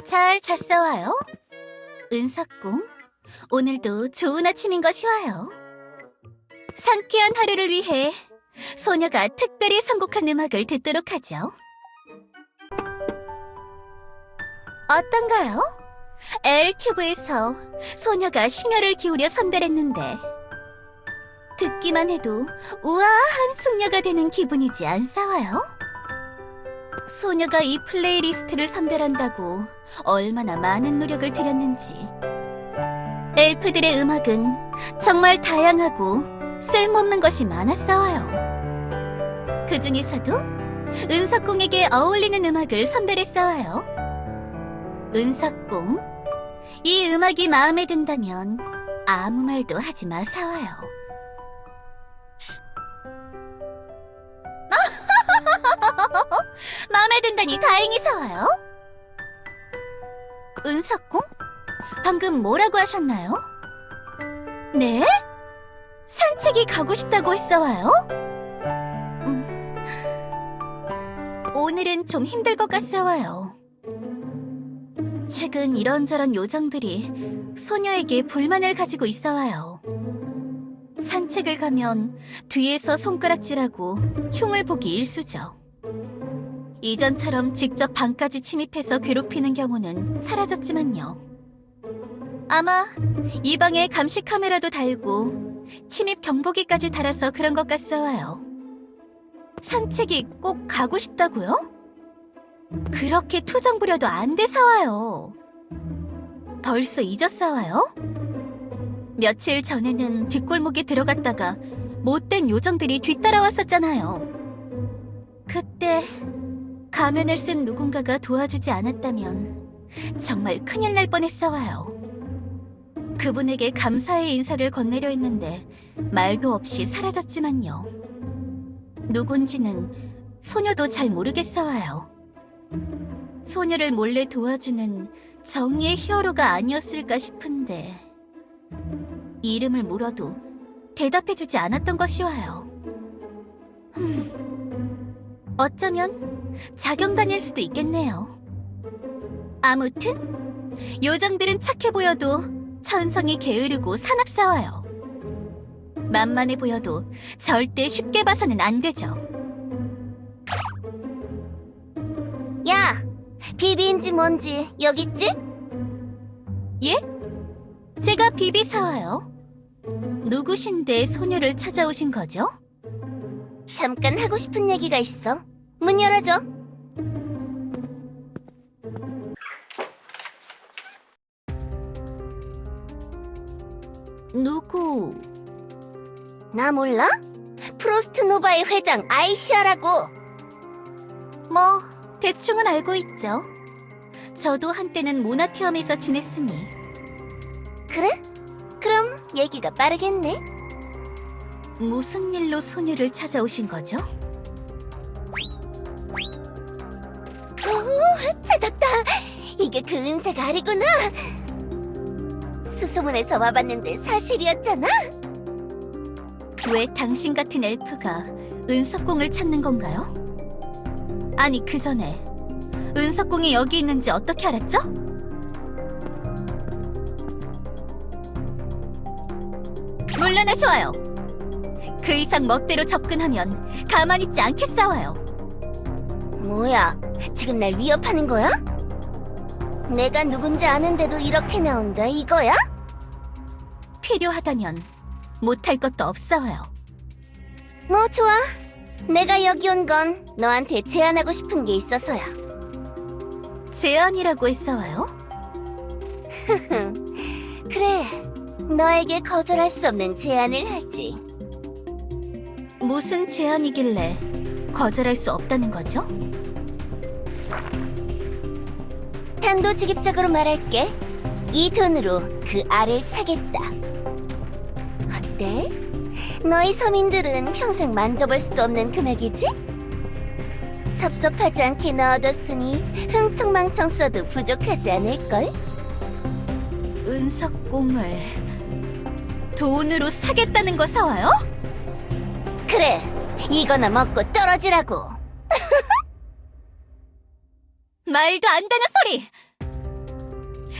잘 잤어와요? 은석공, 오늘도 좋은 아침인 것이 와요. 상쾌한 하루를 위해 소녀가 특별히 선곡한 음악을 듣도록 하죠. 어떤가요? L튜브에서 소녀가 심혈을 기울여 선별했는데 듣기만 해도 우아한 숙녀가 되는 기분이지 않사와요? 소녀가 이 플레이리스트를 선별한다고 얼마나 많은 노력을 들였는지. 엘프들의 음악은 정말 다양하고 쓸모없는 것이 많았어요. 그 중에서도 은석공에게 어울리는 음악을 선별했어요. 은석공, 이 음악이 마음에 든다면 아무 말도 하지 마사와요. 마음에 든다니 다행히 사와요. 은석공? 방금 뭐라고 하셨나요? 네? 산책이 가고 싶다고 했어와요? 오늘은 좀 힘들 것 같사와요. 최근 이런저런 요정들이 소녀에게 불만을 가지고 있어와요. 산책을 가면 뒤에서 손가락질하고 흉을 보기 일쑤죠. 이전처럼 직접 방까지 침입해서 괴롭히는 경우는 사라졌지만요. 아마 이 방에 감시 카메라도 달고 침입 경보기까지 달아서 그런 것 같사와요. 산책이 꼭 가고 싶다고요? 그렇게 투정 부려도 안 돼사와요. 벌써 잊었사와요? 며칠 전에는 뒷골목에 들어갔다가 못된 요정들이 뒤따라왔었잖아요. 그때 가면을 쓴 누군가가 도와주지 않았다면 정말 큰일 날 뻔했어와요. 그분에게 감사의 인사를 건네려 했는데 말도 없이 사라졌지만요. 누군지는 소녀도 잘 모르겠어와요. 소녀를 몰래 도와주는 정의의 히어로가 아니었을까 싶은데 이름을 물어도 대답해주지 않았던 것이 와요. 어쩌면 자경단일 수도 있겠네요. 아무튼 요정들은 착해 보여도 천성이 게으르고 사납사와요. 만만해 보여도 절대 쉽게 봐서는 안 되죠. 야! 비비인지 뭔지 여기 있지? 예? 제가 비비사와요. 누구신데 소녀를 찾아오신 거죠? 잠깐 하고 싶은 얘기가 있어. 문 열어줘. 누구? 나 몰라? 프로스트 노바의 회장 아이시아라고. 뭐 대충은 알고 있죠. 저도 한때는 모나티엄에서 지냈으니. 그래? 그럼 얘기가 빠르겠네. 무슨 일로 소녀를 찾아오신 거죠? 오, 찾았다. 이게 그 은색 알이구나. 수소문에서 와봤는데 사실이었잖아. 왜 당신 같은 엘프가 은석공을 찾는 건가요? 아니, 그 전에 은석공이 여기 있는지 어떻게 알았죠? 물러나셔요. 그 이상 멋대로 접근하면 가만히 있지 않겠사와요. 뭐야, 지금 날 위협하는 거야? 내가 누군지 아는데도 이렇게 나온다 이거야? 필요하다면 못할 것도 없사와요. 뭐 좋아. 내가 여기 온 건 너한테 제안하고 싶은 게 있어서야. 제안이라고 했사와요? 그래, 너에게 거절할 수 없는 제안을 하지. 무슨 제안이길래 거절할 수 없다는 거죠? 단도직입적으로 말할게. 이 돈으로 그 알을 사겠다. 어때? 너희 서민들은 평생 만져볼 수도 없는 금액이지? 섭섭하지 않게 넣어뒀으니 흥청망청 써도 부족하지 않을걸? 은석공을 돈으로 사겠다는 거 사와요? 그래, 이거나 먹고 떨어지라고. 말도 안 되는 소리!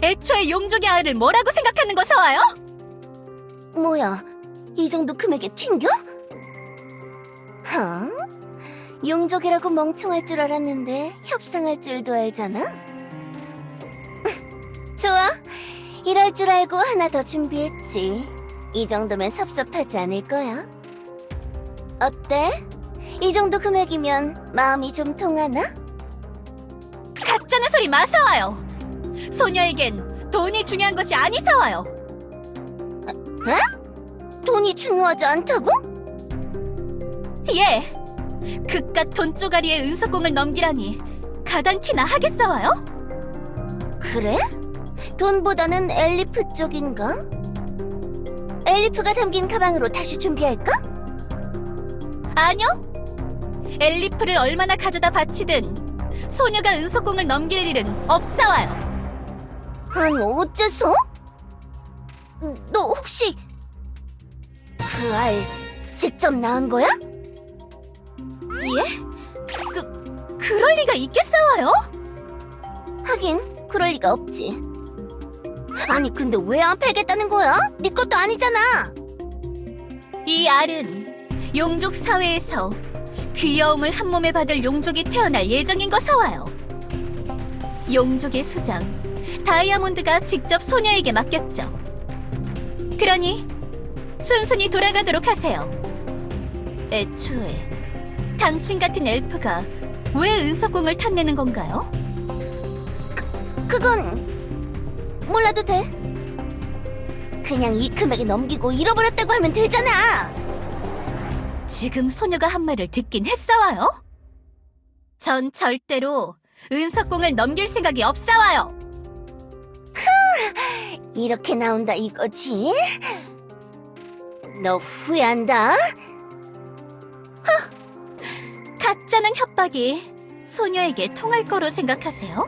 애초에 용족의 알을 뭐라고 생각하는 거 사와요? 뭐야, 이 정도 금액에 튕겨? 하? 용족이라고 멍청할 줄 알았는데 협상할 줄도 알잖아? 좋아, 이럴 줄 알고 하나 더 준비했지. 이 정도면 섭섭하지 않을 거야. 어때? 이 정도 금액이면 마음이 좀 통하나? 가짜는 소리 마사와요. 소녀에겐 돈이 중요한 것이 아니사와요. 돈이 중요하지 않다고? 예, 그깟 돈 쪼가리에 은석공을 넘기라니 가당키나 하겠사와요? 그래? 돈보다는 엘리프 쪽인가? 엘리프가 담긴 가방으로 다시 준비할까? 아니요. 엘리프를 얼마나 가져다 바치든 소녀가 은석공을 넘길 일은 없사와요. 아니, 어째서? 너 혹시 그 알 직접 낳은 거야? 예? 그럴 리가 있겠사와요? 하긴 그럴 리가 없지. 아니, 근데 왜 안 팔겠다는 거야? 네 것도 아니잖아. 이 알은 용족 사회에서 귀여움을 한 몸에 받을 용족이 태어날 예정인 거 사와요. 용족의 수장 다이아몬드가 직접 소녀에게 맡겼죠. 그러니 순순히 돌아가도록 하세요. 애초에 당신 같은 엘프가 왜 은석공을 탐내는 건가요? 그건 몰라도 돼. 그냥 이 금액에 넘기고 잃어버렸다고 하면 되잖아. 지금 소녀가 한 말을 듣긴 했사와요? 전 절대로 은석공을 넘길 생각이 없사와요. 이렇게 나온다 이거지? 너 후회한다? 가짜는 협박이 소녀에게 통할 거로 생각하세요?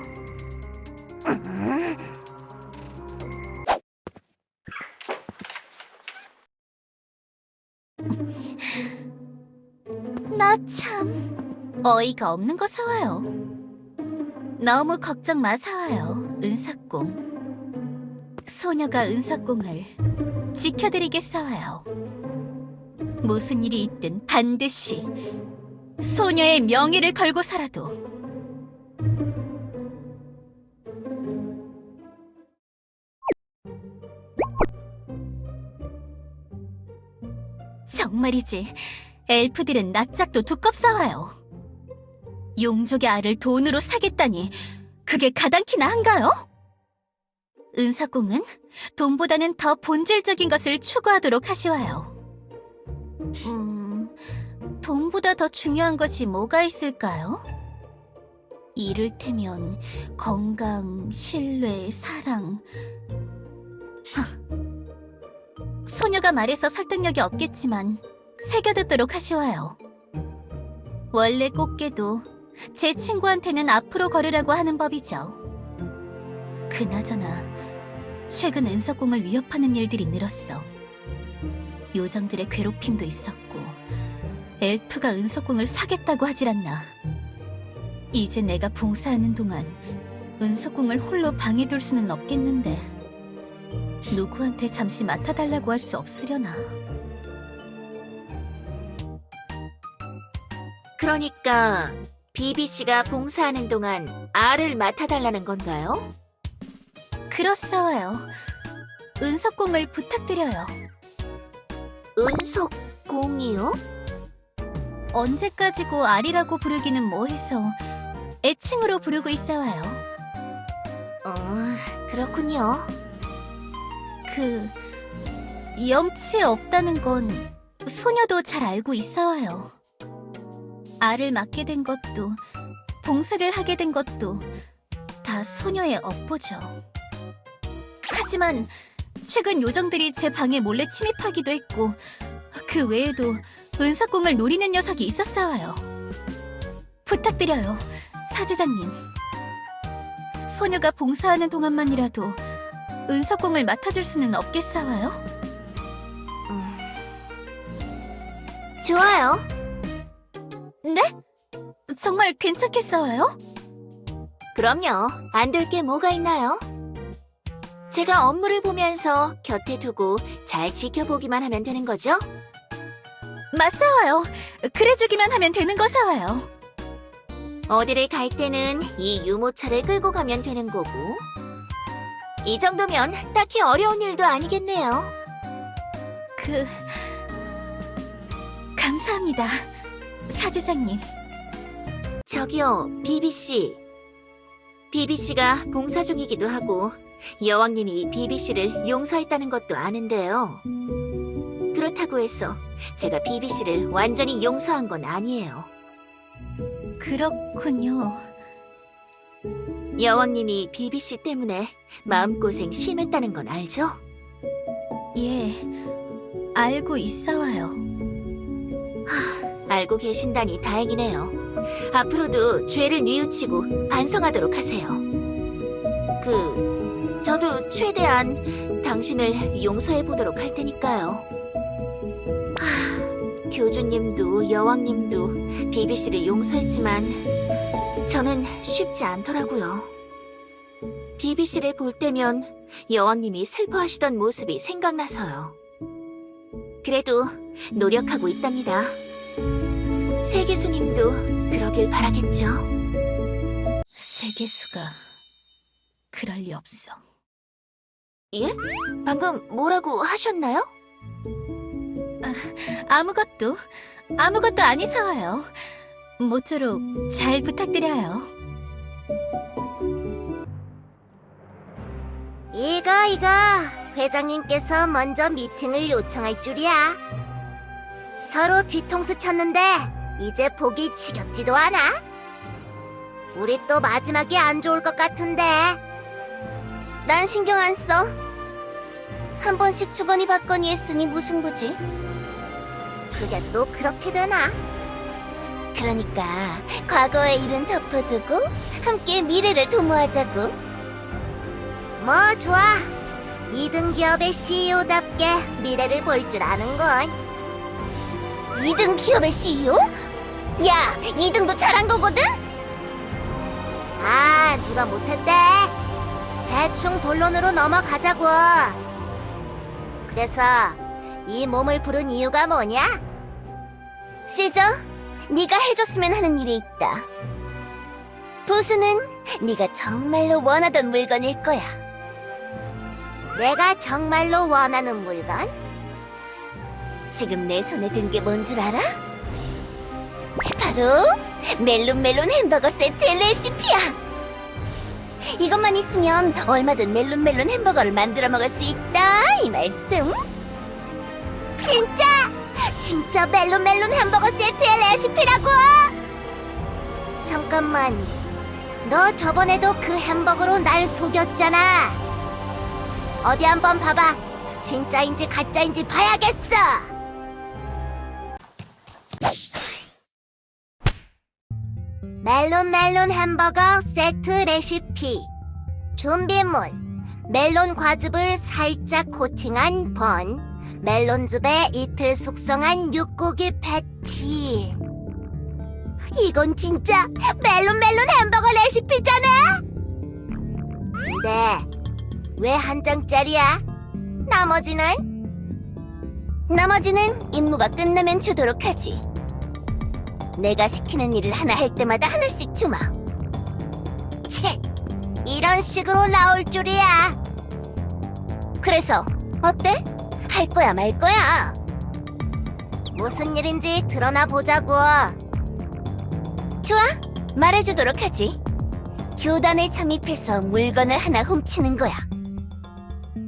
나 참 어이가 없는 거 사와요. 너무 걱정 마 사와요, 은사공. 소녀가 은사공을 지켜드리겠사와요. 무슨 일이 있든 반드시 소녀의 명예를 걸고서라도. 정말이지, 엘프들은 낯짝도 두껍사와요. 용족의 알을 돈으로 사겠다니 그게 가당키나 한가요? 은사공은 돈보다는 더 본질적인 것을 추구하도록 하시와요. 돈보다 더 중요한 것이 뭐가 있을까요? 이를테면 건강, 신뢰, 사랑. 소녀가 말해서 설득력이 없겠지만 새겨듣도록 하시와요. 원래 꽃게도 제 친구한테는 앞으로 걸으라고 하는 법이죠. 그나저나 최근 은석공을 위협하는 일들이 늘었어. 요정들의 괴롭힘도 있었고 엘프가 은석공을 사겠다고 하질 않나. 이제 내가 봉사하는 동안 은석공을 홀로 방에 둘 수는 없겠는데 누구한테 잠시 맡아달라고 할 수 없으려나. 그러니까 비비 씨가 봉사하는 동안 알을 맡아달라는 건가요? 그렇사와요. 은석공을 부탁드려요. 은석공이요? 언제까지고 알이라고 부르기는 뭐해서 애칭으로 부르고 있어와요. 그렇군요. 염치 없다는 건 소녀도 잘 알고 있어와요. 알을 맡게 된 것도 봉사를 하게 된 것도 다 소녀의 업보죠. 하지만 최근 요정들이 제 방에 몰래 침입하기도 했고 그 외에도 은석공을 노리는 녀석이 있었사와요. 부탁드려요, 사제장님. 소녀가 봉사하는 동안만이라도 은석공을 맡아줄 수는 없겠사와요? 좋아요. 네? 정말 괜찮겠어요? 그럼요. 안 될 게 뭐가 있나요? 제가 업무를 보면서 곁에 두고 잘 지켜보기만 하면 되는 거죠? 맞사와요. 그래주기만 하면 되는 거사와요. 어디를 갈 때는 이 유모차를 끌고 가면 되는 거고. 이 정도면 딱히 어려운 일도 아니겠네요. 감사합니다. 사주장님. 저기요, 비비씨. 비비씨가 봉사 중이기도 하고 여왕님이 비비씨를 용서했다는 것도 아는데요. 그렇다고 해서 제가 비비씨를 완전히 용서한 건 아니에요. 그렇군요. 여왕님이 비비씨 때문에 마음고생 심했다는 건 알죠? 예, 알고 있어와요. 알고 계신다니 다행이네요. 앞으로도 죄를 뉘우치고 반성하도록 하세요. 저도 최대한 당신을 용서해 보도록 할 테니까요. 교주님도 여왕님도 비비씨를 용서했지만 저는 쉽지 않더라고요. 비비씨를 볼 때면 여왕님이 슬퍼하시던 모습이 생각나서요. 그래도 노력하고 있답니다. 세계수님도 그러길 바라겠죠. 세계수가 그럴 리 없어. 예? 방금 뭐라고 하셨나요? 아무것도 아니사와요. 모쪼록 잘 부탁드려요. 이거 회장님께서 먼저 미팅을 요청할 줄이야. 서로 뒤통수 쳤는데 이제 보기 지겹지도 않아? 우리 또 마지막이 안 좋을 것 같은데. 난 신경 안 써. 한 번씩 주거니 받거니 했으니 무슨 부지? 그게 또 그렇게 되나? 그러니까 과거의 일은 덮어두고 함께 미래를 도모하자고. 뭐 좋아. 2등 기업의 CEO답게 미래를 볼 줄 아는군. 2등 기업의 CEO? 야, 2등도 잘한 거거든? 아, 누가 못했대? 대충 본론으로 넘어가자고. 그래서 이 몸을 부른 이유가 뭐냐? 시저, 네가 해줬으면 하는 일이 있다. 보수는 네가 정말로 원하던 물건일 거야. 내가 정말로 원하는 물건? 지금 내 손에 든 게 뭔 줄 알아? 바로 멜론멜론 햄버거 세트의 레시피야. 이것만 있으면 얼마든 멜론멜론 햄버거를 만들어 먹을 수 있다 이 말씀. 진짜 멜론멜론 햄버거 세트의 레시피라고? 잠깐만, 너 저번에도 그 햄버거로 날 속였잖아. 어디 한번 봐봐. 진짜인지 가짜인지 봐야겠어. 멜론멜론 햄버거 세트 레시피. 준비물: 멜론 과즙을 살짝 코팅한 번, 멜론즙에 이틀 숙성한 육고기 패티. 이건 진짜 멜론멜론 햄버거 레시피잖아. 근데 왜 한 장짜리야? 나머지는 임무가 끝나면 주도록 하지. 내가 시키는 일을 하나 할 때마다 하나씩 주마. 채, 이런 식으로 나올 줄이야. 그래서 어때? 할 거야 말 거야? 무슨 일인지 드러나 보자고. 좋아, 말해주도록 하지. 교단에 잠입해서 물건을 하나 훔치는 거야.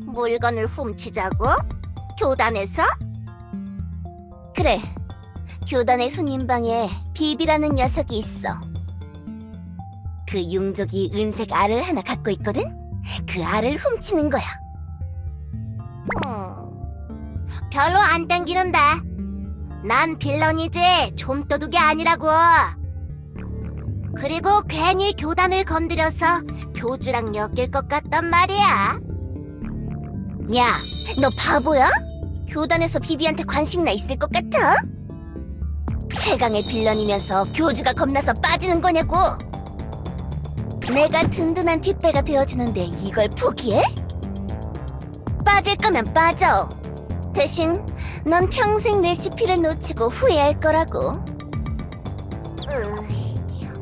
물건을 훔치자고? 교단에서? 그래, 교단의 손님방에 비비라는 녀석이 있어. 그 융족이 은색 알을 하나 갖고 있거든? 그 알을 훔치는 거야. 별로 안 땡기는데. 난 빌런이지 좀도둑이 아니라고. 그리고 괜히 교단을 건드려서 교주랑 엮일 것 같단 말이야. 야, 너 바보야? 교단에서 비비한테 관심이나 있을 것 같아? 최강의 빌런이면서 교주가 겁나서 빠지는 거냐고. 내가 든든한 뒷배가 되어주는데 이걸 포기해? 빠질 거면 빠져. 대신 넌 평생 레시피를 놓치고 후회할 거라고.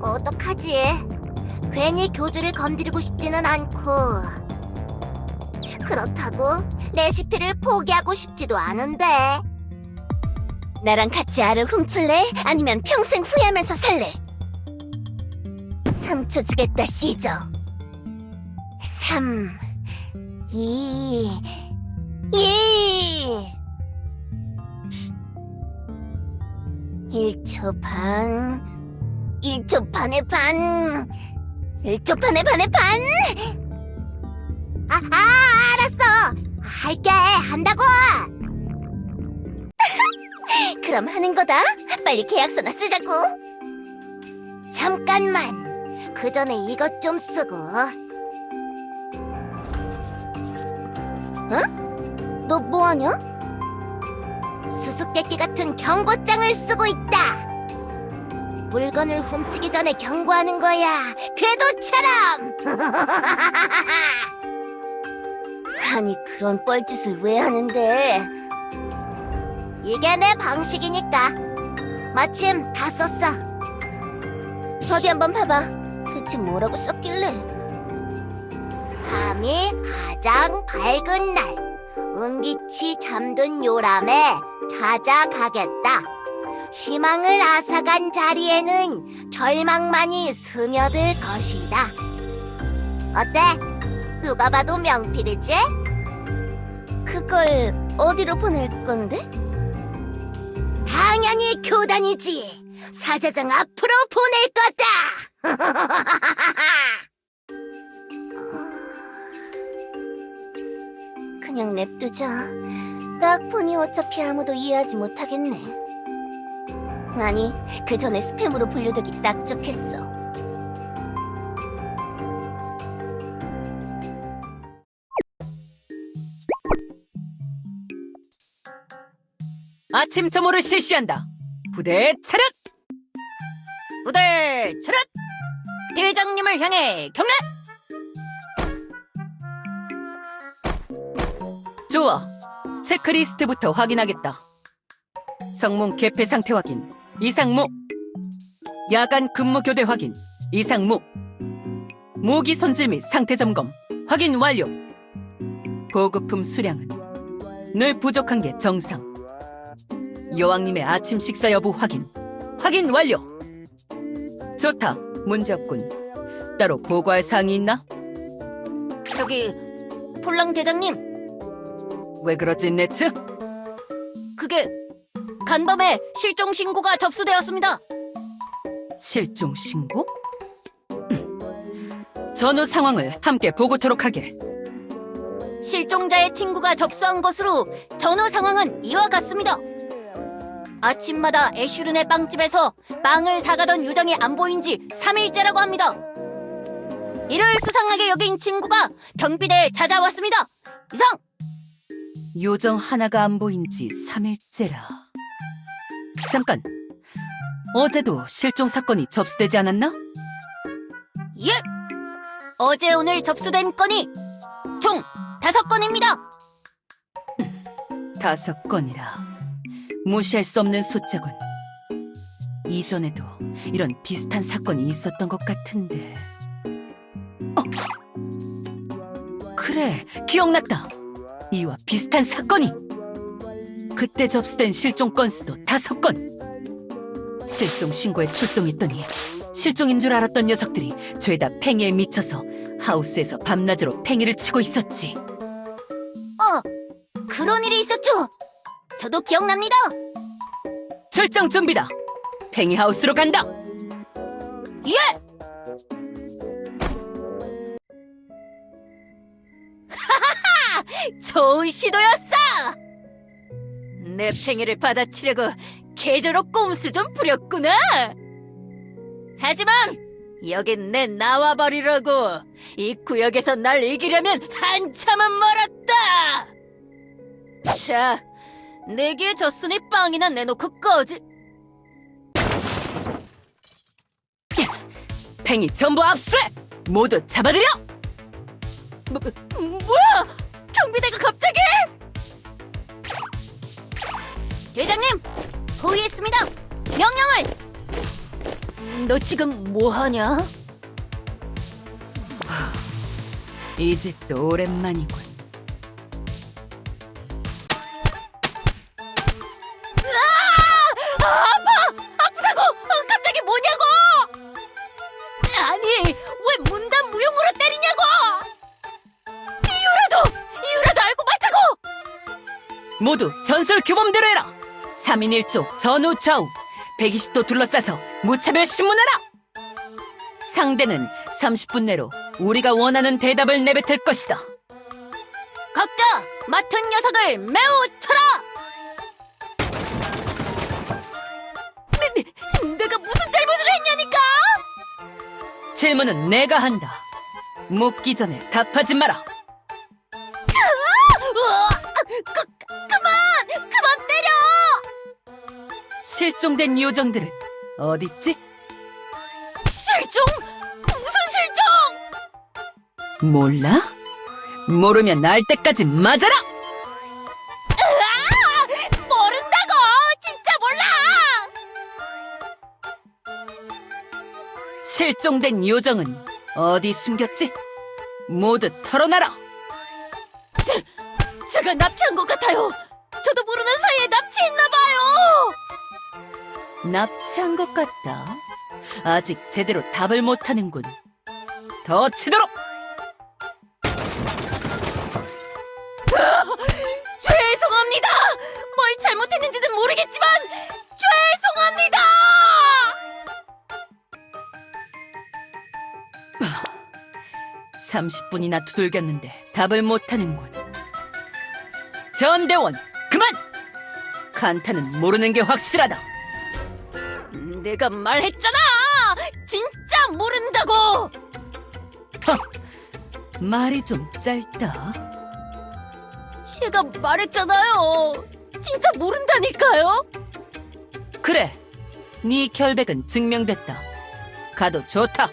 어떡하지? 괜히 교주를 건드리고 싶지는 않고 그렇다고 레시피를 포기하고 싶지도 않은데. 나랑 같이 알을 훔칠래? 아니면 평생 후회하면서 살래? 3초 주겠다, 시저. 3, 2, 1. 1초 반. 1초 반의 반. 1초 반의 반의 반. 알았어. 할게. 한다고. 그럼 하는 거다. 빨리 계약서나 쓰자고. 잠깐만. 그 전에 이것 좀 쓰고. 너 뭐하냐? 수수께끼 같은 경고장을 쓰고 있다. 물건을 훔치기 전에 경고하는 거야. 궤도처럼. 아니, 그런 뻘짓을 왜 하는데? 이게 내 방식이니까. 마침 다 썼어. 어디 한번 봐봐. 대체 뭐라고 썼길래? 밤이 가장 밝은 날, 은빛이 잠든 요람에 찾아가겠다. 희망을 앗아간 자리에는 절망만이 스며들 것이다. 어때? 누가 봐도 명필이지? 그걸 어디로 보낼 건데? 당연히 교단이지. 사제장 앞으로 보낼 거다. 그냥 냅두자. 딱 보니 어차피 아무도 이해하지 못하겠네. 아니, 그 전에 스팸으로 분류되기 딱 좋겠어. 아침 점호를 실시한다. 부대 차렷! 부대 차렷! 대장님을 향해 경례! 좋아. 체크리스트부터 확인하겠다. 성문 개폐 상태 확인. 이상무. 야간 근무 교대 확인. 이상무. 무기 손질 및 상태 점검. 확인 완료. 보급품 수량은 늘 부족한 게 정상. 여왕님의 아침 식사 여부 확인. 확인 완료. 좋다. 문제 없군. 따로 보고할 사항이 있나? 저기 폴랑 대장님, 왜 그러지, 네츠? 그게 간밤에 실종 신고가 접수되었습니다. 실종 신고? 전후 상황을 함께 보고토록 하게. 실종자의 친구가 접수한 것으로 전후 상황은 이와 같습니다. 아침마다 애슈른의 빵집에서 빵을 사가던 요정이 안 보인 지 3일째라고 합니다. 이를 수상하게 여긴 친구가 경비대에 찾아왔습니다. 이상! 요정 하나가 안 보인 지 3일째라. 잠깐. 어제도 실종 사건이 접수되지 않았나? 예! 어제 오늘 접수된 건이 총 5건입니다. 5건이라. 무시할 수 없는 숫자군. 이전에도 이런 비슷한 사건이 있었던 것 같은데. 그래, 기억났다. 이와 비슷한 사건이. 그때 접수된 실종 건수도 5건. 실종 신고에 출동했더니 실종인 줄 알았던 녀석들이 죄다 팽이에 미쳐서 하우스에서 밤낮으로 팽이를 치고 있었지. 그런 일이 있었죠. 저도 기억납니다. 출정 준비다. 팽이 하우스로 간다. 예! 하하하! 좋은 시도였어! 내 팽이를 받아치려고 계절로 꼼수 좀 부렸구나! 하지만 여긴 내 나와버리라고. 이 구역에서 날 이기려면 한참은 멀었다! 자, 내게 졌으니 빵이나 내놓고 꺼지. 팽이 전부 압수해! 모두 잡아들여! 뭐야? 경비대가 갑자기! 대장님, 호위했습니다. 명령을! 너 지금 뭐 하냐? 이 집도 오랜만이군. 아프다고! 갑자기 뭐냐고! 아니, 왜 문단 무용으로 때리냐고! 이유라도 알고 맞자고! 모두 전술 규범대로 해라. 3인 1조 전후 좌우 120도 둘러싸서 무차별 신문하라. 상대는 30분 내로 우리가 원하는 대답을 내뱉을 것이다. 각자 맡은 녀석을 매우 쳐라! 내가 무슨 잘못을 했냐니까! 질문은 내가 한다. 묻기 전에 답하지 마라. 그만 때려! 실종된 요정들은 어딨지? 실종? 무슨 실종? 몰라? 모르면 알 때까지 맞아라! 모른다고! 진짜 몰라! 실종된 요정은 어디 숨겼지? 모두 털어놔라! 제가 납치한 것 같아요! 저도 모르는 사이에 납치했나봐요! 납치한 것 같다. 아직 제대로 답을 못하는군. 더 치도록! 죄송합니다! 뭘 잘못했는지는 모르겠지만 죄송합니다! 30분이나 두들겼는데 답을 못하는군. 전대원, 그만! 칸타는 모르는 게 확실하다. 내가 말했잖아! 진짜 모른다고! 말이 좀 짧다. 제가 말했잖아요! 진짜 모른다니까요? 그래, 네 결백은 증명됐다. 가도 좋다.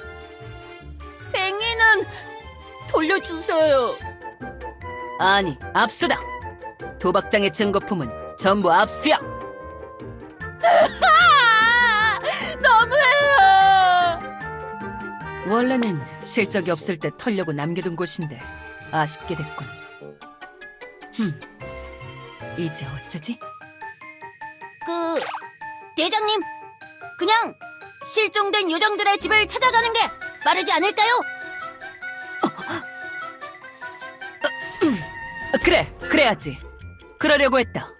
뱅이는 돌려주세요. 아니, 압수다. 도박장의 증거품은 전부 압수야. 너무해요! 원래는 실적이 없을 때 털려고 남겨둔 곳인데 아쉽게 됐군. 이제 어쩌지? 대장님, 그냥 실종된 요정들의 집을 찾아가는 게 빠르지 않을까요? 그래, 그래야지. 그러려고 했다.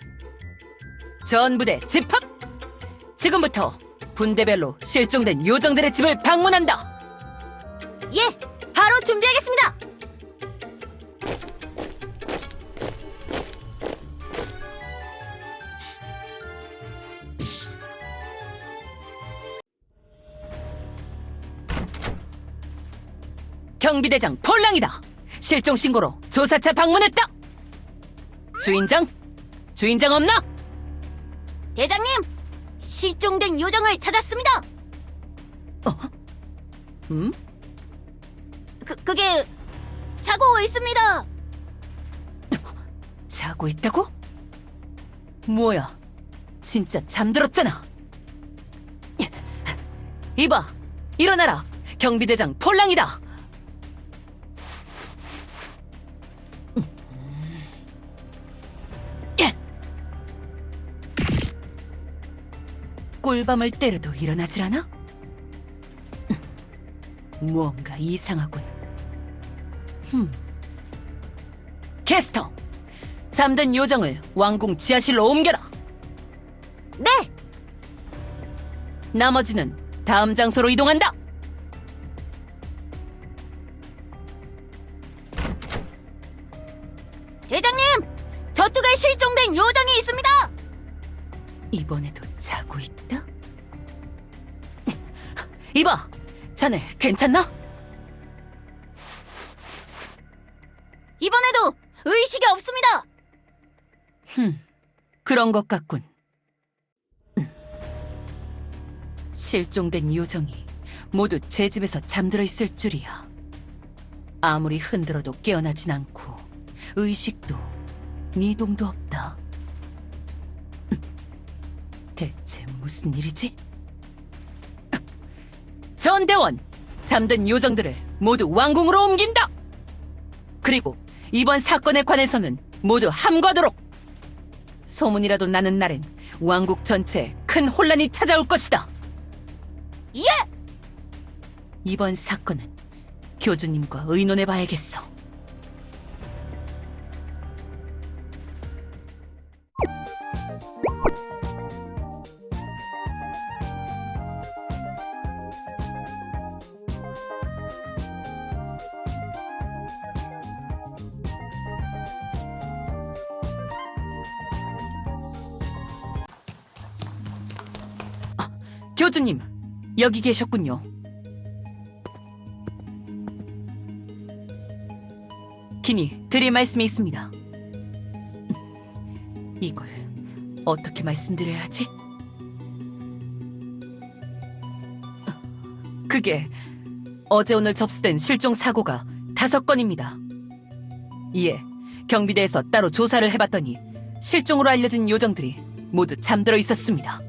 전부대 집합! 지금부터 분대별로 실종된 요정들의 집을 방문한다. 예, 바로 준비하겠습니다. 경비대장 폴랑이다. 실종 신고로 조사차 방문했다. 주인장 없나? 대장님, 실종된 요정을 찾았습니다. 그게 자고 있습니다. 자고 있다고? 뭐야, 진짜 잠들었잖아. 이봐, 일어나라. 경비대장 폴랑이다. 꿀밤을 때려도 일어나질 않아? 무언가 이상하군. 캐스터, 잠든 요정을 왕궁 지하실로 옮겨라. 네, 나머지는 다음 장소로 이동한다. 대장님, 저쪽에 실종된 요정이 있습니다. 이번에도 자고 있다? 이봐, 자네 괜찮나? 이번에도 의식이 없습니다. 그런 것 같군. 실종된 요정이 모두 제 집에서 잠들어 있을 줄이야. 아무리 흔들어도 깨어나진 않고 의식도 미동도 없다. 대체 무슨 일이지? 전대원! 잠든 요정들을 모두 왕궁으로 옮긴다! 그리고 이번 사건에 관해서는 모두 함과도록! 소문이라도 나는 날엔 왕국 전체에 큰 혼란이 찾아올 것이다! 예! 이번 사건은 교주님과 의논해봐야겠어. 교주님, 여기 계셨군요. 기니, 드릴 말씀이 있습니다. 이걸 어떻게 말씀드려야 하지? 그게 어제 오늘 접수된 실종 사고가 5건입니다. 이에 경비대에서 따로 조사를 해봤더니 실종으로 알려진 요정들이 모두 잠들어 있었습니다.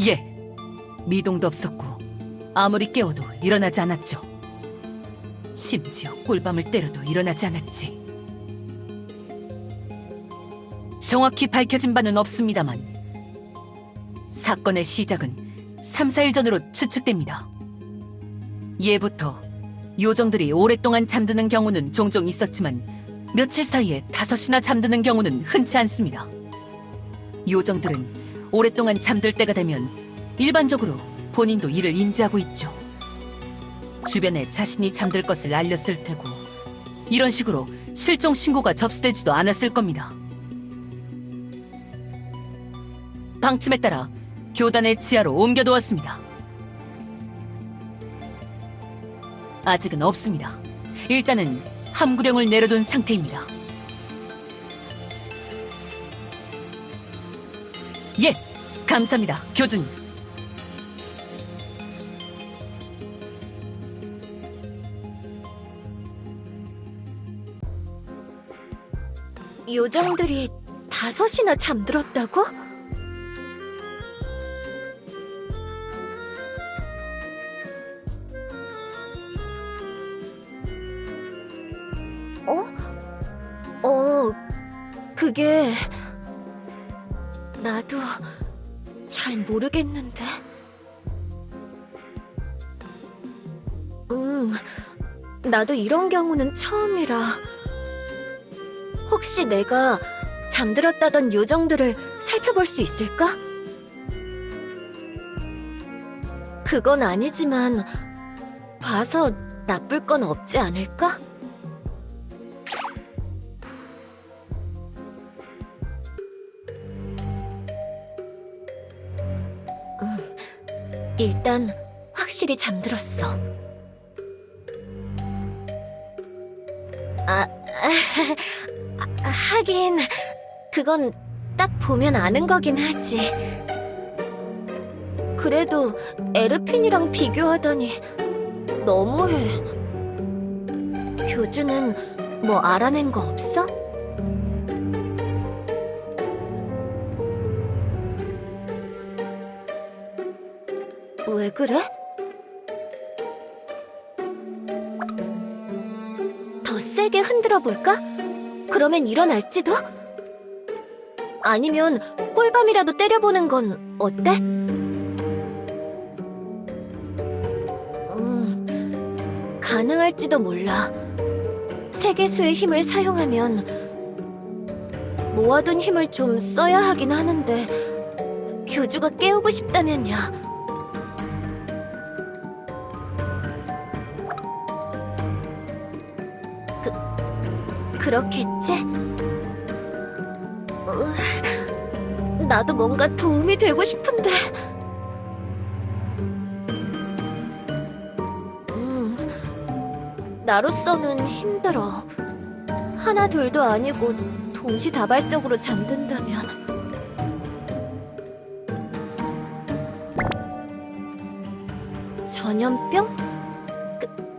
예, 미동도 없었고 아무리 깨워도 일어나지 않았죠. 심지어 꿀밤을 때려도 일어나지 않았지. 정확히 밝혀진 바는 없습니다만 사건의 시작은 3, 4일 전으로 추측됩니다. 예부터 요정들이 오랫동안 잠드는 경우는 종종 있었지만 며칠 사이에 5이나 잠드는 경우는 흔치 않습니다. 요정들은 오랫동안 잠들 때가 되면 일반적으로 본인도 이를 인지하고 있죠. 주변에 자신이 잠들 것을 알렸을 테고 이런 식으로 실종 신고가 접수되지도 않았을 겁니다. 방침에 따라 교단의 지하로 옮겨두었습니다. 아직은 없습니다. 일단은 함구령을 내려둔 상태입니다. 예, 감사합니다, 교주님. 요정들이 5이나 잠들었다고? 그게 나도 잘 모르겠는데. 나도 이런 경우는 처음이라. 혹시 내가 잠들었다던 요정들을 살펴볼 수 있을까? 그건 아니지만 봐서 나쁠 건 없지 않을까? 일단 확실히 잠들었어. 하긴 그건 딱 보면 아는 거긴 하지. 그래도 에르핀이랑 비교하다니 너무해. 교주는 뭐 알아낸 거 없어? 왜 그래? 더 세게 흔들어 볼까? 그러면 일어날지도? 아니면 꿀밤이라도 때려보는 건 어때? 가능할지도 몰라. 세계수의 힘을 사용하면 모아둔 힘을 좀 써야 하긴 하는데 교주가 깨우고 싶다면야. 그렇겠지? 나도 뭔가 도움이 되고 싶은데. 나로서는 힘들어. 하나 둘도 아니고 동시다발적으로 잠든다면. 전염병?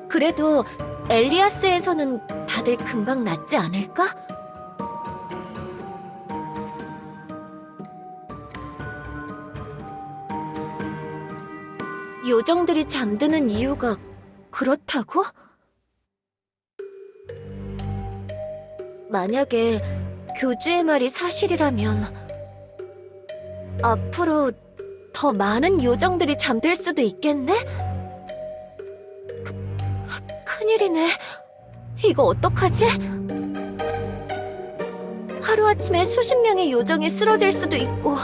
그래도 엘리아스에서는 다들 금방 낫지 않을까? 요정들이 잠드는 이유가 그렇다고? 만약에 교주의 말이 사실이라면 앞으로 더 많은 요정들이 잠들 수도 있겠네? 큰일이네. 이거 어떡하지? 하루아침에 수십 명의 요정이 쓰러질 수도 있고.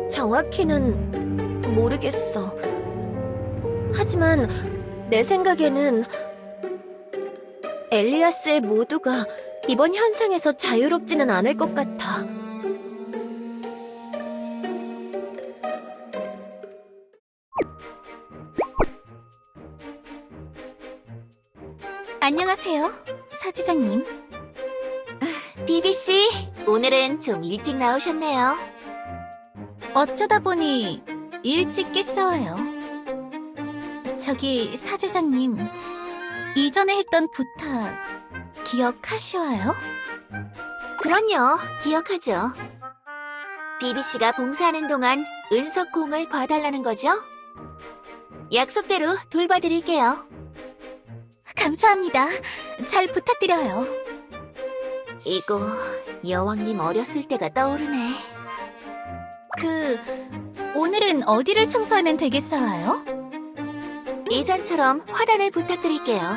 정확히는 모르겠어. 하지만 내 생각에는 엘리아스의 모두가 이번 현상에서 자유롭지는 않을 것 같아. 안녕하세요, 사지장님. 비비씨, 오늘은 좀 일찍 나오셨네요. 어쩌다 보니 일찍 깼어요. 저기 사지장님, 이전에 했던 부탁 기억하시와요? 그럼요, 기억하죠. 비비씨가 봉사하는 동안 은석공을 봐달라는 거죠? 약속대로 돌봐드릴게요. 감사합니다. 잘 부탁드려요. 이거 여왕님 어렸을 때가 떠오르네. 오늘은 어디를 청소하면 되겠어요? 이전처럼 화단을 부탁드릴게요.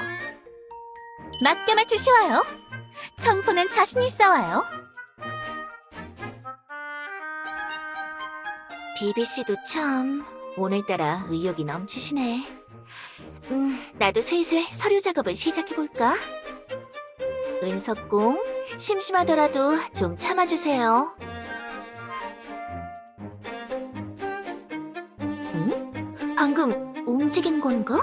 맡겨만 주시와요. 청소는 자신 있어와요. 비비씨도 참 오늘따라 의욕이 넘치시네. 나도 슬슬 서류 작업을 시작해볼까? 은석공, 심심하더라도 좀 참아주세요. 방금 움직인 건가?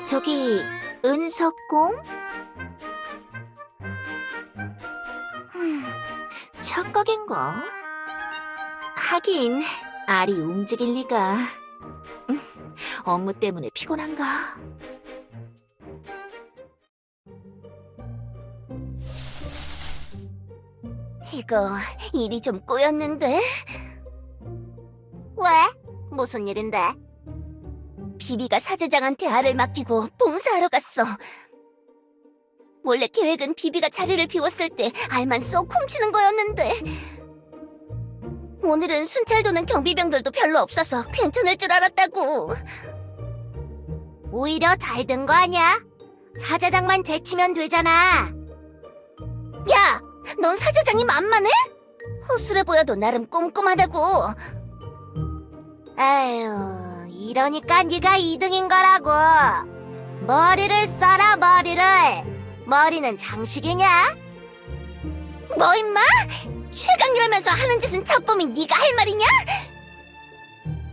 저기, 은석공? 착각인가? 하긴, 알이 움직일 리가. 업무 때문에 피곤한가? 이거 일이 좀 꼬였는데? 왜? 무슨 일인데? 비비가 사제장한테 알을 맡기고 봉사하러 갔어. 원래 계획은 비비가 자리를 비웠을 때 알만 쏙 훔치는 거였는데 오늘은 순찰 도는 경비병들도 별로 없어서 괜찮을 줄 알았다고. 오히려 잘 된 거 아니야? 사제장만 제치면 되잖아. 야! 넌 사제장이 만만해? 허술해 보여도 나름 꼼꼼하다고. 아유, 이러니까 네가 2등인 거라고. 머리를 써라, 머리를. 머리는 장식이냐? 뭐 임마? 최강이라면서 하는 짓은 잡범이 네가 할 말이냐?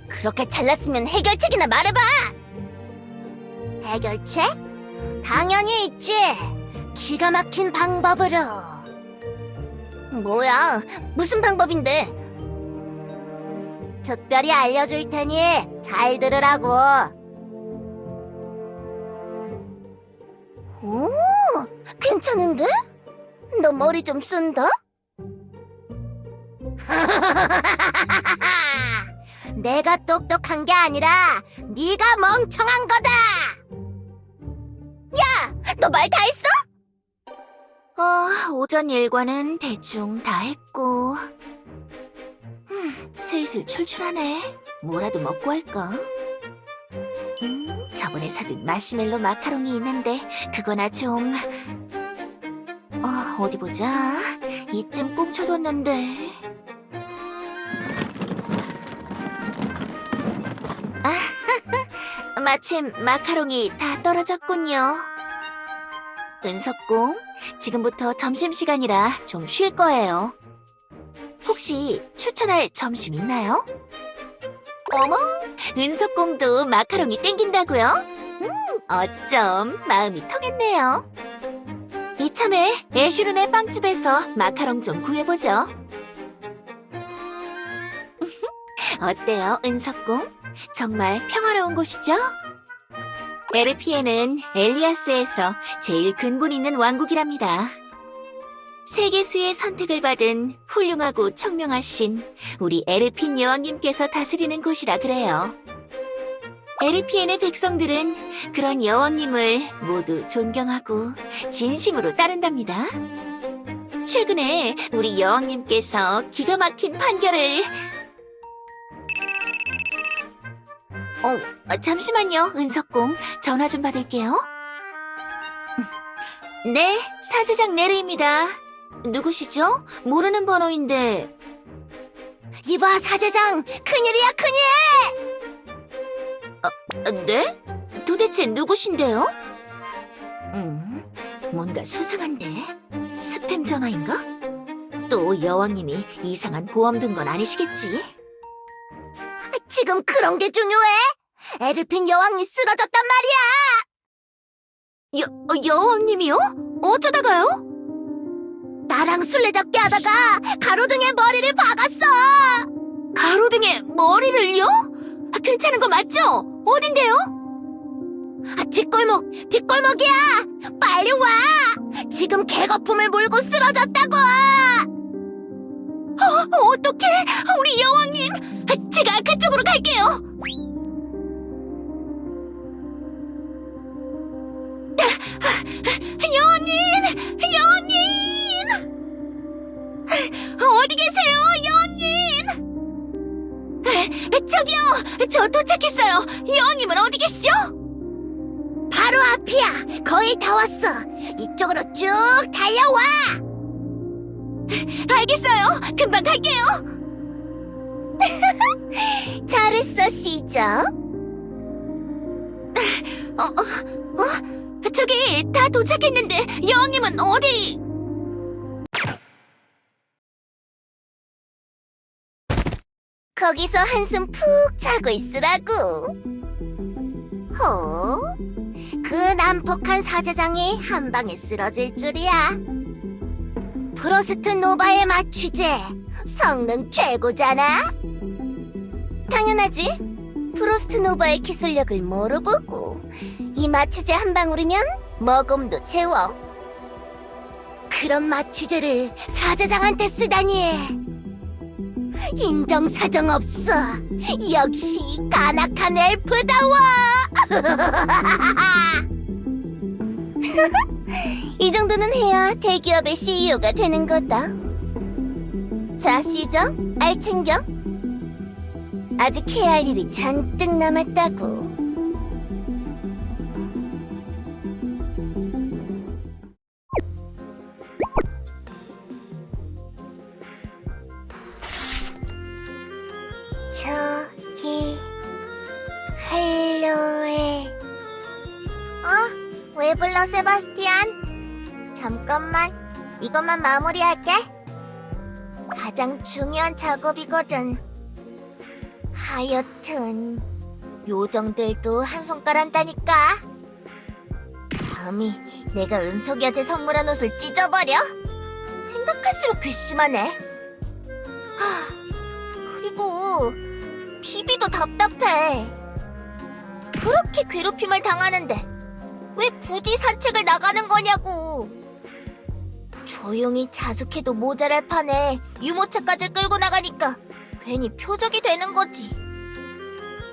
그렇게 잘났으면 해결책이나 말해봐. 해결책? 당연히 있지. 기가 막힌 방법으로. 뭐야? 무슨 방법인데? 특별히 알려줄 테니 잘 들으라고. 오, 괜찮은데? 너 머리 좀 쓴다? 내가 똑똑한 게 아니라 네가 멍청한 거다. 야, 너 말 다 했어? 오전 일과는 대충 다 했고. 슬슬 출출하네. 뭐라도 먹고 할까? 저번에 사둔 마시멜로 마카롱이 있는데 그거나 좀... 어디 보자. 이쯤 꽁쳐뒀는데... 마침 마카롱이 다 떨어졌군요. 은석공, 지금부터 점심시간이라 좀 쉴 거예요. 혹시 추천할 점심 있나요? 어머, 은석공도 마카롱이 땡긴다고요? 어쩜 마음이 통했네요. 이참에 애슈른의 빵집에서 마카롱 좀 구해보죠. 어때요, 은석궁? 정말 평화로운 곳이죠? 에르피에는 엘리아스에서 제일 근본 있는 왕국이랍니다. 세계수의 선택을 받은 훌륭하고 총명하신 우리 에르핀 여왕님께서 다스리는 곳이라 그래요. 에르피엔의 백성들은 그런 여왕님을 모두 존경하고 진심으로 따른답니다. 최근에 우리 여왕님께서 기가 막힌 판결을... 잠시만요, 은석공. 전화 좀 받을게요. 네, 사제장 네르입니다. 누구시죠? 모르는 번호인데... 이봐, 사제장! 큰일이야, 큰일! 네? 도대체 누구신데요? 뭔가 수상한데? 스팸 전화인가? 또 여왕님이 이상한 보험 든 건 아니시겠지? 지금 그런 게 중요해? 에르핀 여왕이 쓰러졌단 말이야! 여왕님이요? 어쩌다가요? 나랑 술래잡기 하다가 가로등에 머리를 박았어! 가로등에 머리를요? 괜찮은 거 맞죠? 어딘데요? 뒷골목이야! 빨리 와! 지금 개거품을 물고 쓰러졌다고! 어떡해! 우리 여왕님! 제가 그쪽으로 갈게요! 여왕님! 여왕님! 어디 계세요, 여왕님! 저기요! 저 도착했어요! 여왕님은 어디 계시죠? 바로 앞이야! 거의 다 왔어! 이쪽으로 쭉 달려와! 알겠어요! 금방 갈게요! 잘했어, 시저. 저기 다 도착했는데 여왕님은 어디? 거기서 한숨 푹 자고 있으라고. 그 난폭한 사제장이 한 방에 쓰러질 줄이야. 프로스트 노바의 마취제, 성능 최고잖아? 당연하지. 프로스트 노바의 기술력을 모르보고 이 마취제 한 방울이면 머금도 채워. 그런 마취제를 사제장한테 쓰다니. 인정사정 없어. 역시 간악한 엘프다워. 이 정도는 해야 대기업의 CEO가 되는 거다. 자, 시저, 알 챙겨. 아직 해야 할 일이 잔뜩 남았다고. 저기 할로에. 왜 불러, 세바스티안? 잠깐만, 이것만 마무리할게. 가장 중요한 작업이거든. 하여튼 요정들도 한 손가락 한다니까. 감히 내가 은석이한테 선물한 옷을 찢어버려? 생각할수록 괘씸하네. 그리고 비비도 답답해. 그렇게 괴롭힘을 당하는데 왜 굳이 산책을 나가는 거냐고. 조용히 자숙해도 모자랄 판에 유모차까지 끌고 나가니까 괜히 표적이 되는 거지.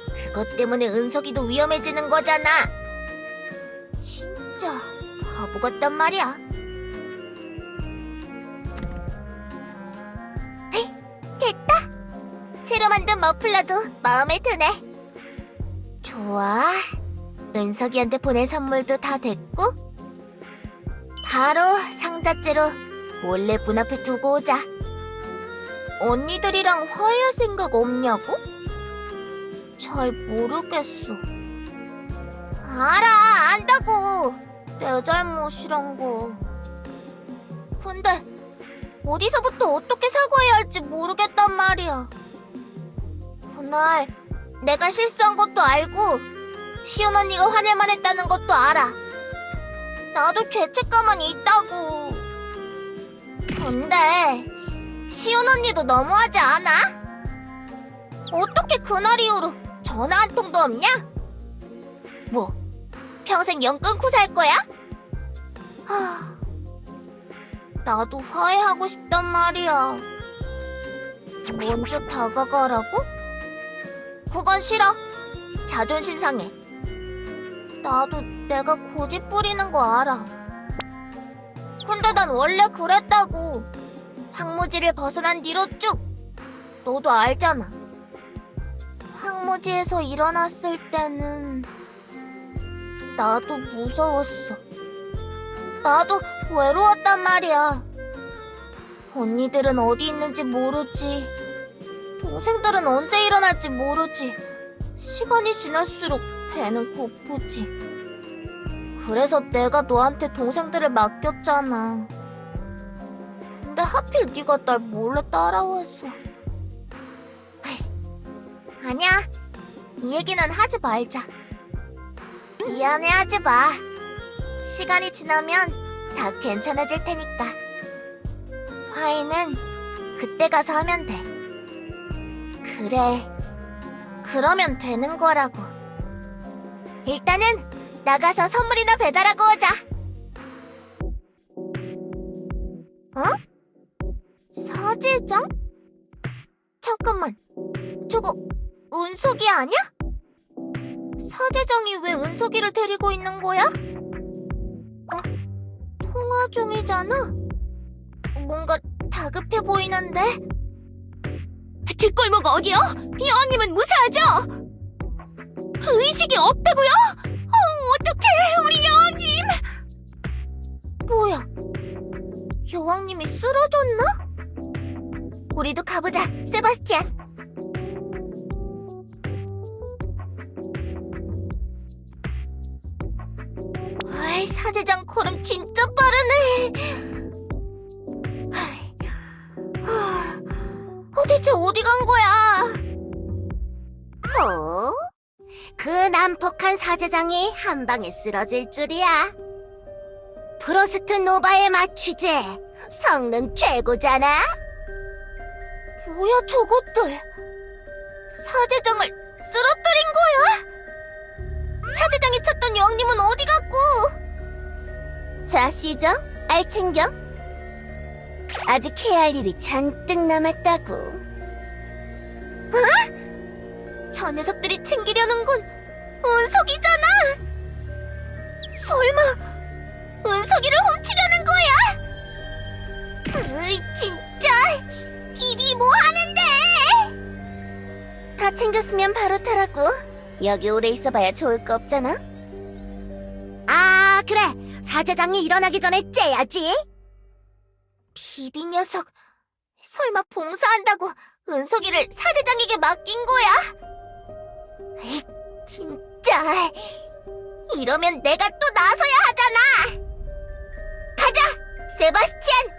그것 때문에 은석이도 위험해지는 거잖아. 진짜 바보 같단 말이야. 에이, 됐다. 새로 만든 머플러도 마음에 드네. 좋아. 은석이한테 보낼 선물도 다 됐고, 바로 상자째로 몰래 문 앞에 두고 오자. 언니들이랑 화해할 생각 없냐고? 잘 모르겠어. 알아, 안다고. 내 잘못이란 거. 근데 어디서부터 어떻게 사과해야 할지 모르겠단 말이야. 그날 내가 실수한 것도 알고 시온 언니가 화낼만 했다는 것도 알아. 나도 죄책감은 있다고. 근데 시온 언니도 너무하지 않아? 어떻게 그날 이후로 전화 한 통도 없냐? 뭐, 평생 연 끊고 살 거야? 하... 나도 화해하고 싶단 말이야. 먼저 다가가라고? 그건 싫어. 자존심 상해. 나도 내가 고집 부리는 거 알아. 근데 난 원래 그랬다고. 황무지를 벗어난 뒤로 쭉. 너도 알잖아. 황무지에서 일어났을 때는 나도 무서웠어. 나도 외로웠단 말이야. 언니들은 어디 있는지 모르지. 동생들은 언제 일어날지 모르지. 시간이 지날수록 배는 고프지. 그래서 내가 너한테 동생들을 맡겼잖아. 근데 하필 네가 날 몰래 따라와서. 아니야. 이 얘기는 하지 말자. 미안해하지 마. 시간이 지나면 다 괜찮아질 테니까. 화해는 그때 가서 하면 돼. 그래. 그러면 되는 거라고. 일단은 나가서 선물이나 배달하고 오자. 어? 사제장? 잠깐만. 저거 은석이 아니야? 사제장이 왜 은석이를 데리고 있는 거야? 통화 중이잖아? 뭔가 다급해 보이는데? 뒷골목 어디요? 여왕님은 무사하죠? 의식이 없다고요? 어떡해, 우리 여왕님! 뭐야? 여왕님이 쓰러졌나? 우리도 가보자, 세바스티안. 아이, 사제장 걸음 진짜 빠르네. 대체 어디 간 거야? 그 난폭한 사제장이 한 방에 쓰러질 줄이야. 프로스트 노바의 맞추제. 성능 최고잖아. 뭐야 저것들. 사제장을 쓰러뜨린 거야? 사제장이 찾던 여왕님은 어디 갔고? 자, 시저, 알 챙겨. 아직 해야 할 일이 잔뜩 남았다고. 어? 저 녀석들이 챙기려는 건 은석이잖아. 설마 은석이를 훔치려는 거야? 으이, 진짜. 비비 뭐 하는데? 다 챙겼으면 바로 타라고. 여기 오래 있어봐야 좋을 거 없잖아. 아, 그래. 사제장이 일어나기 전에 째야지. 비비 녀석. 설마 봉사한다고 은석이를 사제장에게 맡긴 거야? 에이, 진짜. 이러면 내가 또 나서야 하잖아. 가자, 세바스티안.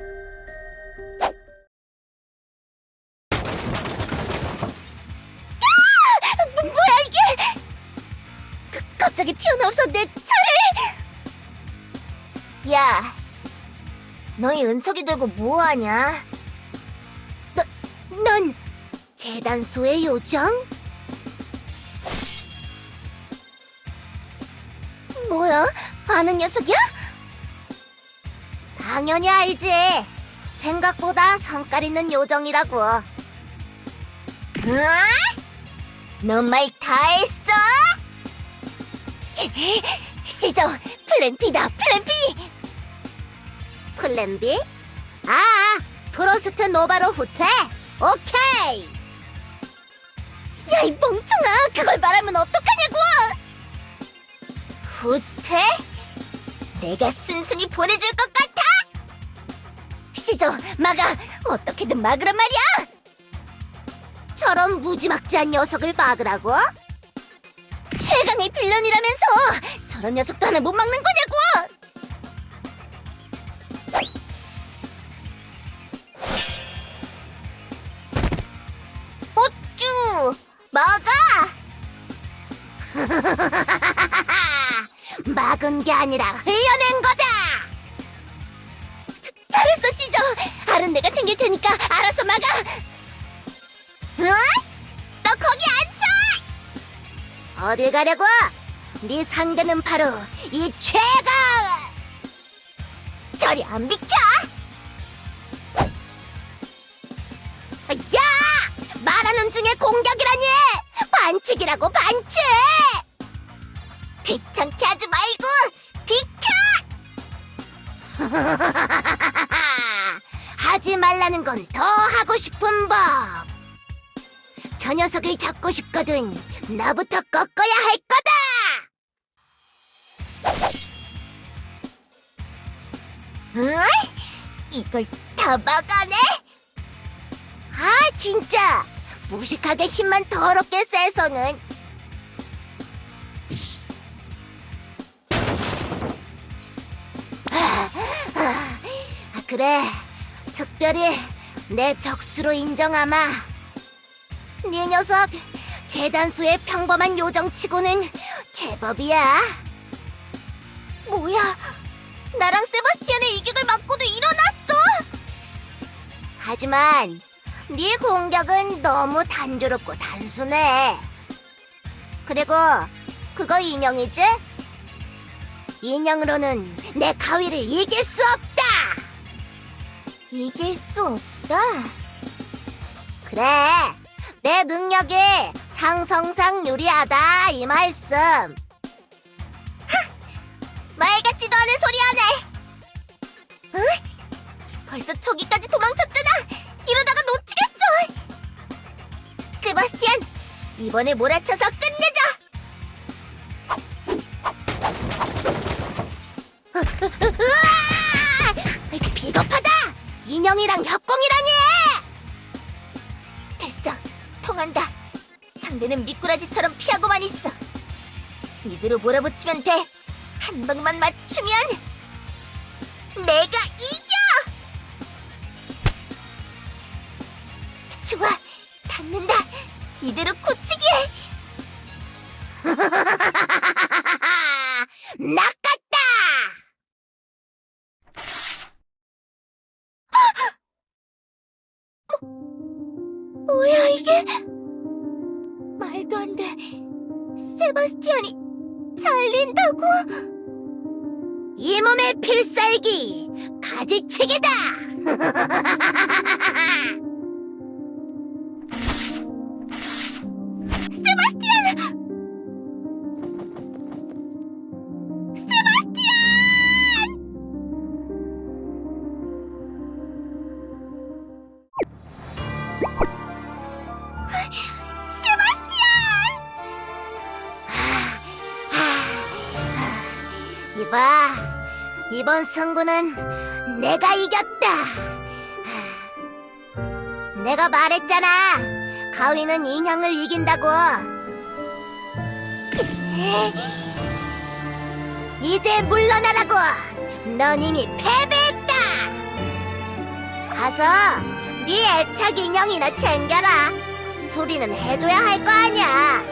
뭐야 이게? 갑자기 튀어나와서 내 차를. 야, 너희 은석이 들고 뭐하냐? 넌 재단소의 요정? 뭐야? 아는 녀석이야? 당연히 알지. 생각보다 성깔 있는 요정이라고. 응? 너 말 다 했어? 시저, 플랜 B다, 플랜 B! 플랜 B? 아, 프로스트 노바로 후퇴! 오케이! 야, 이 멍청아! 그걸 말하면 어떡하냐고! 후퇴? 내가 순순히 보내줄 것 같아? 시저, 막아! 어떻게든 막으란 말이야! 저런 무지막지한 녀석을 막으라고? 최강의 빌런이라면서! 저런 녀석도 하나 못 막는 거냐고! 어쭈! 막아! 막은 게 아니라 흘려낸 거다! 잘했어, 시저! 알은 내가 챙길 테니까 알아서 막아! 응? 너 거기 어딜 가려고? 네 상대는 바로 이 최강! 저리 안 비켜! 야! 말하는 중에 공격이라니! 반칙이라고 반칙! 귀찮게 하지 말고 비켜! 하지 말라는 건 더 하고 싶은 법! 저 녀석을 잡고 싶거든 나부터 꺾어야 할 거다! 으이! 이걸 다 막아내? 아 진짜! 무식하게 힘만 더럽게 세서는 그래 특별히 내 적수로 인정하마. 네 녀석 재단수의 평범한 요정치고는 제법이야. 뭐야 나랑 세바스티안의 이격을 맞고도 일어났어. 하지만 네 공격은 너무 단조롭고 단순해. 그리고 그거 인형이지? 인형으로는 내 가위를 이길 수 없다. 이길 수 없다? 그래, 내 능력이 상성상 유리하다 이 말씀. 하! 말 같지도 않은 소리 하네. 응? 벌써 저기까지 도망쳤잖아. 이러다가 놓치겠어. 세바스티안, 이번에 몰아쳐서 끝내자. 으아! 비겁하다. 인형이랑 협공이라니. 됐어, 통한다. 상대는 미꾸라지처럼 피하고만 있어. 이대로 몰아붙이면 돼. 한 방만 맞추면 내가 이겨. 좋아, 닿는다. 이대로 굳히기 해. 낚았다. 뭐야 이게? 말도 안 돼. 세바스티안이 잘린다고? 이 몸의 필살기 가지치기다. 이봐, 이번 승부는 내가 이겼다. 내가 말했잖아. 가위는 인형을 이긴다고. 이제 물러나라고. 넌 이미 패배했다. 가서 네 애착 인형이나 챙겨라. 수리는 해줘야 할 거 아니야.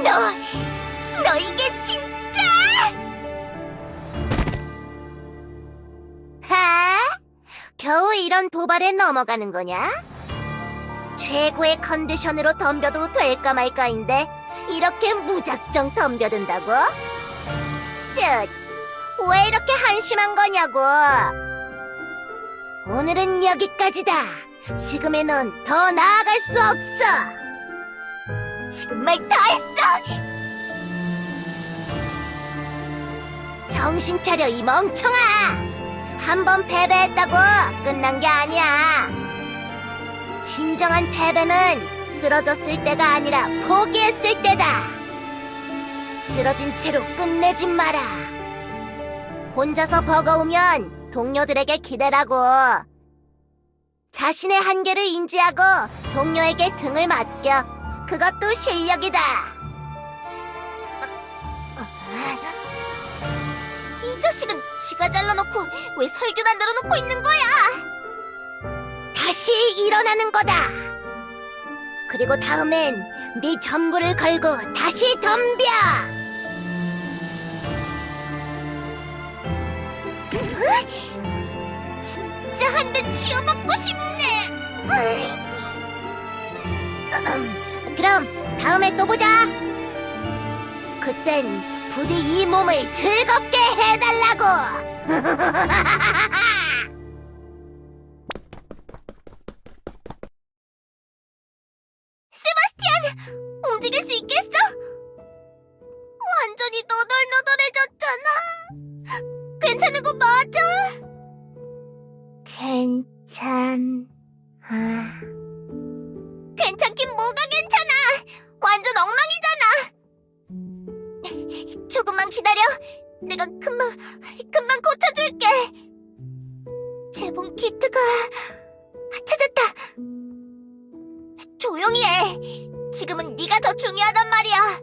너 이게 진짜? 하? 겨우 이런 도발에 넘어가는 거냐? 최고의 컨디션으로 덤벼도 될까 말까인데 이렇게 무작정 덤벼든다고? 왜 이렇게 한심한 거냐고. 오늘은 여기까지다. 지금의 넌 더 나아갈 수 없어. 지금 말 다 했어. 정신 차려 이 멍청아. 한 번 패배했다고 끝난 게 아니야. 진정한 패배는 쓰러졌을 때가 아니라 포기했을 때다. 쓰러진 채로 끝내지 마라. 혼자서 버거우면 동료들에게 기대라고. 자신의 한계를 인지하고 동료에게 등을 맡겨. 그것도 실력이다. 이 자식은 지가 잘라놓고 왜 설교나 늘어놓고 있는 거야? 다시 일어나는 거다. 그리고 다음엔 네 전부를 걸고 다시 덤벼. 진짜 한 대 쥐어먹고 싶네. 그럼 다음에 또 보자. 그땐 부디 이 몸을 즐겁게 해달라고! 세바스티안! 움직일 수 있겠어? 완전히 너덜너덜해졌잖아. 괜찮은 거 맞아? 괜찮긴 뭐가 괜찮아. 완전 엉망이잖아. 조금만 기다려. 내가 금방 고쳐줄게. 재봉 키트가 찾았다. 조용히 해. 지금은 네가 더 중요하단 말이야.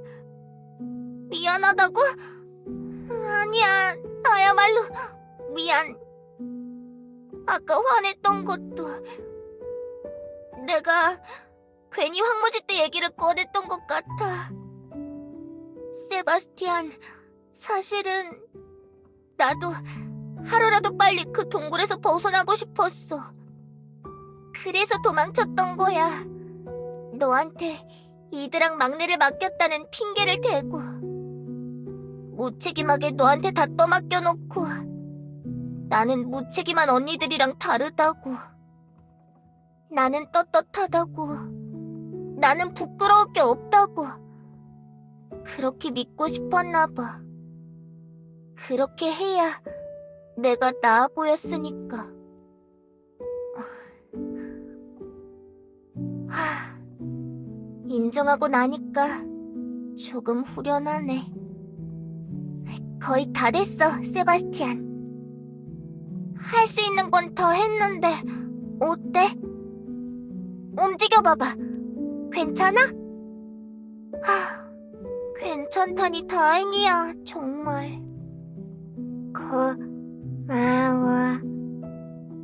미안하다고? 아니야, 나야말로 미안. 아까 화냈던 것도 내가 괜히 황무지 때 얘기를 꺼냈던 것 같아. 세바스티안, 사실은 나도 하루라도 빨리 그 동굴에서 벗어나고 싶었어. 그래서 도망쳤던 거야. 너한테 이드랑 막내를 맡겼다는 핑계를 대고 무책임하게 너한테 다 떠맡겨놓고 나는 무책임한 언니들이랑 다르다고. 나는 떳떳하다고. 나는 부끄러울 게 없다고. 그렇게 믿고 싶었나 봐. 그렇게 해야 내가 나아 보였으니까. 인정하고 나니까 조금 후련하네. 거의 다 됐어, 세바스티안. 할 수 있는 건 더 했는데 어때? 움직여봐봐. 괜찮아? 괜찮다니 다행이야, 정말. 고마워,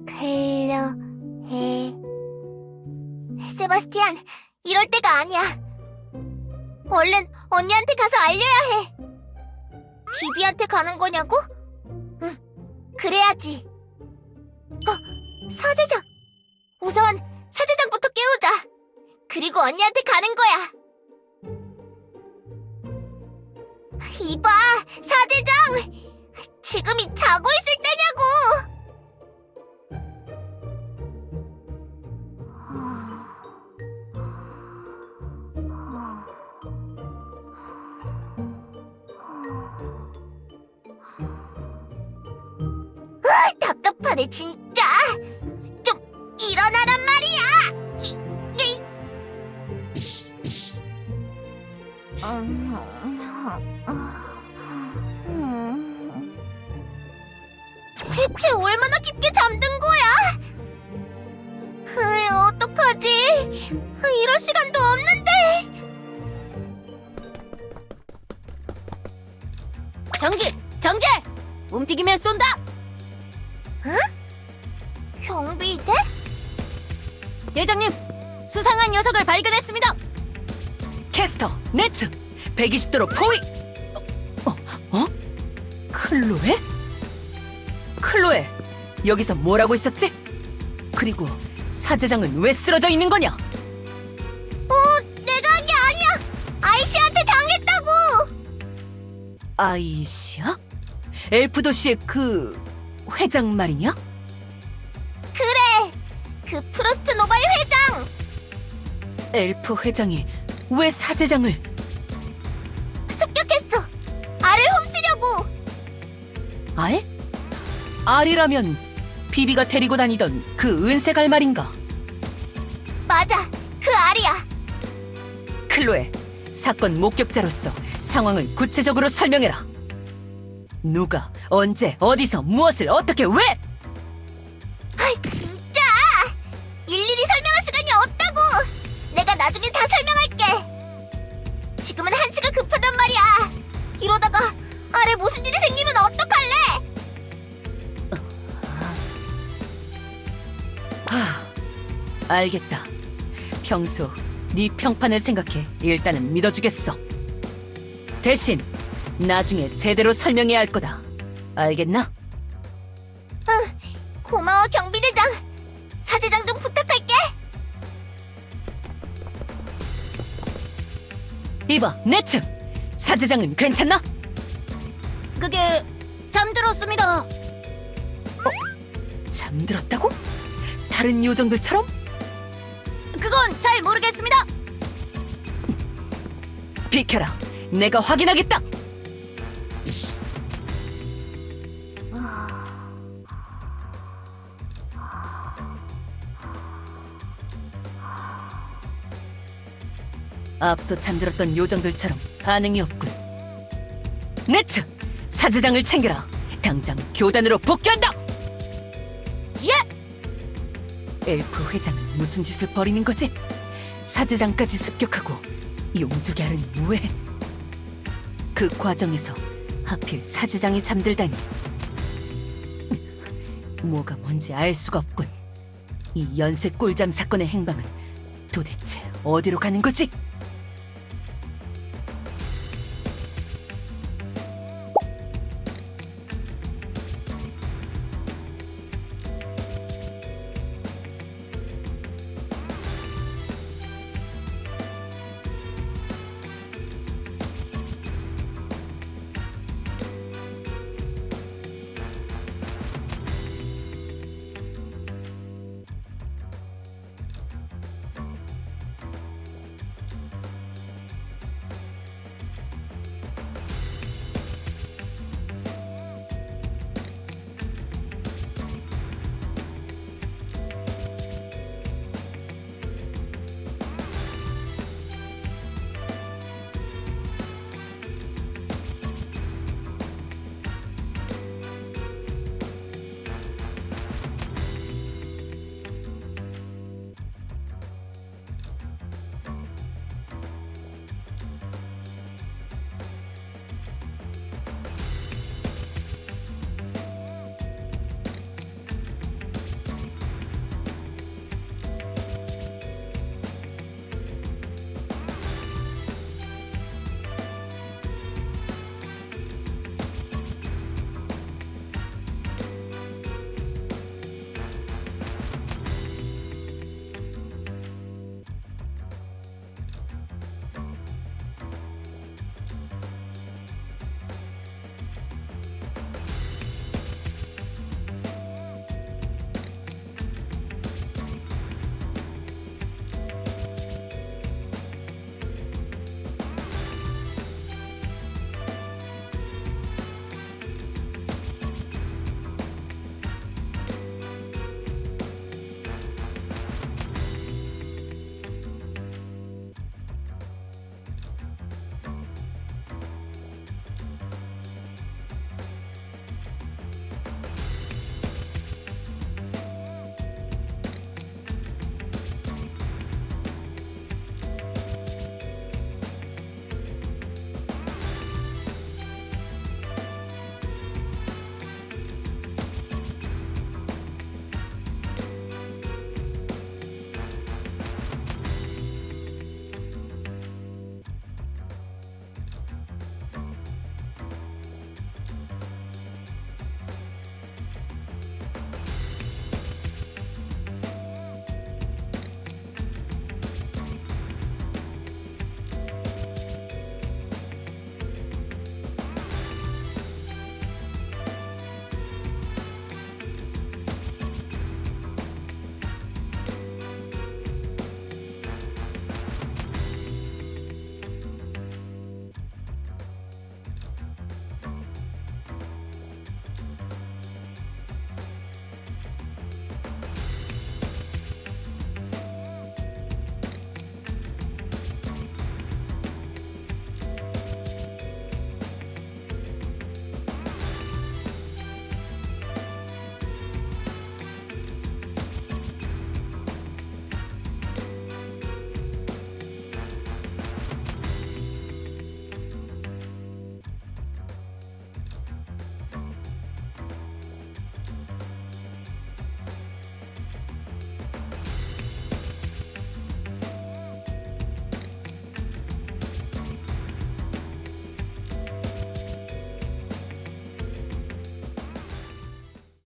클로에. 세바스티안, 이럴 때가 아니야. 얼른 언니한테 가서 알려야 해. 비비한테 가는 거냐고? 응, 그래야지. 사제장. 우선 사제장부터 깨우자. 그리고 언니한테 가는 거야. 이봐, 사제장! 지금이 자고 있을 때냐고! 답답하네, 진짜! 좀 일어나란 말이야! 대체 얼마나 깊게 잠든 거야? 어떡하지? 이럴 시간도 없는데. 정지! 움직이면 쏜다! 경비대? 대장님, 수상한 녀석을 발견했습니다! 캐스터, 네츠! 120도로 포위! 클로에? 클로에, 여기서 뭘 하고 있었지? 그리고 사제장은 왜 쓰러져 있는 거냐? 내가 한 게 아니야! 아이씨한테 당했다고! 아이시야? 엘프 도시의 그 회장 말이냐? 그래! 그 프로스트 노바의 회장! 엘프 회장이 왜 사제장을? 습격했어! 알을 훔치려고! 알? 알이라면 비비가 데리고 다니던 그 은색 알 말인가? 맞아! 그 알이야! 클로에, 사건 목격자로서 상황을 구체적으로 설명해라. 누가, 언제, 어디서, 무엇을, 어떻게, 왜? 진짜! 일일이 설명할 시간이 없다고! 내가 나중에 다 설명할게! 지금은 한시가 급하단 말이야! 이러다가 알에 무슨 일이 생기면 어떡할래? 알겠다. 평소 네 평판을 생각해 일단은 믿어주겠어. 대신 나중에 제대로 설명해야 할 거다. 알겠나? 고마워, 경비대장! 사제장 좀 부탁할게! 이봐, 네츠! 사제장은 괜찮나? 그게 잠들었습니다. 잠들었다고? 다른 요정들처럼? 그건 잘 모르겠습니다. 비켜라. 내가 확인하겠다. 앞서 잠들었던 요정들처럼 반응이 없군. 네츠! 사제장을 챙겨라. 당장 교단으로 복귀한다! 예! 엘프 회장은 무슨 짓을 벌이는 거지? 사제장까지 습격하고 용족이 알은 왜? 그 과정에서 하필 사제장이 잠들다니. 뭐가 뭔지 알 수가 없군. 이 연쇄 꿀잠 사건의 행방은 도대체 어디로 가는 거지?